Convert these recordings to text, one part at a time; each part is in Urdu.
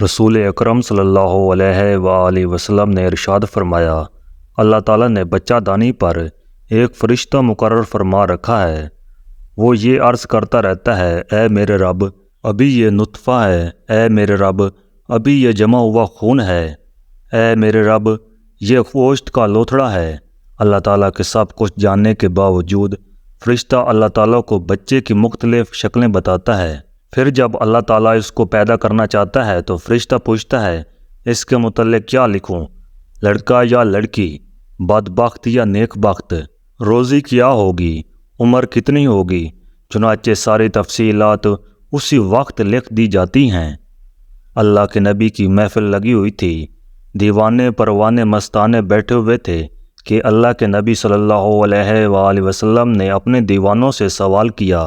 رسول اکرم صلی اللہ علیہ وآلہ وسلم نے ارشاد فرمایا، اللہ تعالیٰ نے بچہ دانی پر ایک فرشتہ مقرر فرما رکھا ہے۔ وہ یہ عرض کرتا رہتا ہے، اے میرے رب، ابھی یہ نطفہ ہے، اے میرے رب، ابھی یہ جمع ہوا خون ہے، اے میرے رب، یہ گوشت کا لوتھڑا ہے۔ اللہ تعالیٰ کے سب کچھ جاننے کے باوجود فرشتہ اللہ تعالیٰ کو بچے کی مختلف شکلیں بتاتا ہے۔ پھر جب اللہ تعالیٰ اس کو پیدا کرنا چاہتا ہے تو فرشتہ پوچھتا ہے، اس کے متعلق کیا لکھوں؟ لڑکا یا لڑکی، بدبخت یا نیک بخت، روزی کیا ہوگی، عمر کتنی ہوگی؟ چنانچہ ساری تفصیلات اسی وقت لکھ دی جاتی ہیں۔ اللہ کے نبی کی محفل لگی ہوئی تھی، دیوانے پروانے مستانے بیٹھے ہوئے تھے کہ اللہ کے نبی صلی اللہ علیہ وآلہ وسلم نے اپنے دیوانوں سے سوال کیا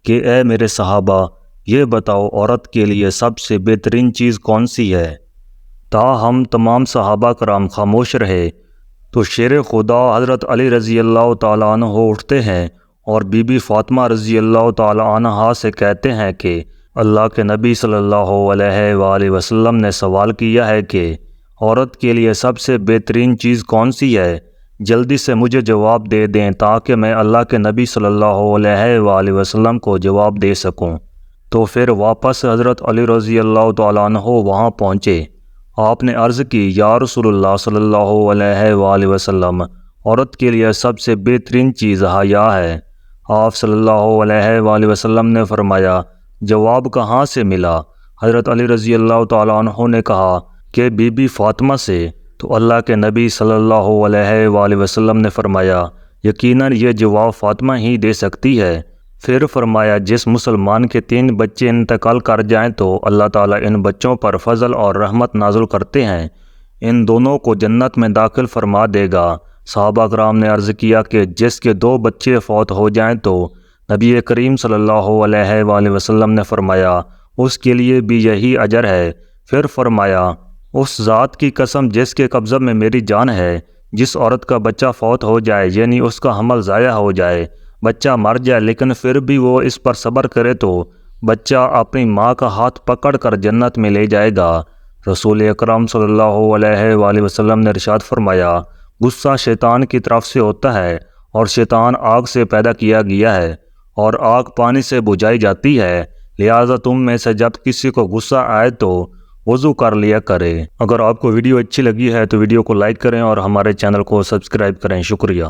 کہ اے میرے صحابہ، یہ بتاؤ عورت کے لیے سب سے بہترین چیز کون سی ہے؟ تاہم تمام صحابہ کرام خاموش رہے تو شیر خدا حضرت علی رضی اللہ تعالیٰ عنہ اٹھتے ہیں اور بی بی فاطمہ رضی اللہ تعالیٰ عنہا سے کہتے ہیں کہ اللہ کے نبی صلی اللہ علیہ وآلہ وسلم نے سوال کیا ہے کہ عورت کے لیے سب سے بہترین چیز کون سی ہے؟ جلدی سے مجھے جواب دے دیں تاکہ میں اللہ کے نبی صلی اللہ علیہ وآلہ وسلم کو جواب دے سکوں۔ تو پھر واپس حضرت علی رضی اللہ تعالیٰ عنہ وہاں پہنچے۔ آپ نے عرض کی، یا رسول اللہ صلی اللہ علیہ وآلہ وسلم، عورت کے لیے سب سے بہترین چیز حیا ہے۔ آپ صلی اللہ علیہ وآلہ وسلم نے فرمایا، جواب کہاں سے ملا؟ حضرت علی رضی اللہ تعالیٰ عنہ نے کہا کہ بی بی فاطمہ سے۔ تو اللہ کے نبی صلی اللہ علیہ وآلہ وسلم نے فرمایا، یقیناً یہ جواب فاطمہ ہی دے سکتی ہے۔ پھر فرمایا، جس مسلمان کے 3 بچے انتقال کر جائیں تو اللہ تعالیٰ ان بچوں پر فضل اور رحمت نازل کرتے ہیں، ان دونوں کو جنت میں داخل فرما دے گا۔ صحابہ کرام نے عرض کیا کہ جس کے 2 بچے فوت ہو جائیں تو نبی کریم صلی اللہ علیہ وآلہ وسلم نے فرمایا، اس کے لیے بھی یہی اجر ہے۔ پھر فرمایا، اس ذات کی قسم جس کے قبضہ میں میری جان ہے، جس عورت کا بچہ فوت ہو جائے یعنی اس کا حمل ضائع ہو جائے، بچہ مر جائے لیکن پھر بھی وہ اس پر صبر کرے تو بچہ اپنی ماں کا ہاتھ پکڑ کر جنت میں لے جائے گا۔ رسول اکرم صلی اللہ علیہ وآلہ وسلم نے ارشاد فرمایا، غصہ شیطان کی طرف سے ہوتا ہے اور شیطان آگ سے پیدا کیا گیا ہے اور آگ پانی سے بجھائی جاتی ہے، لہٰذا تم میں سے جب کسی کو غصہ آئے تو وضو کر لیا کرے۔ اگر آپ کو ویڈیو اچھی لگی ہے تو ویڈیو کو لائک کریں اور ہمارے چینل کو سبسکرائب کریں۔ شکریہ۔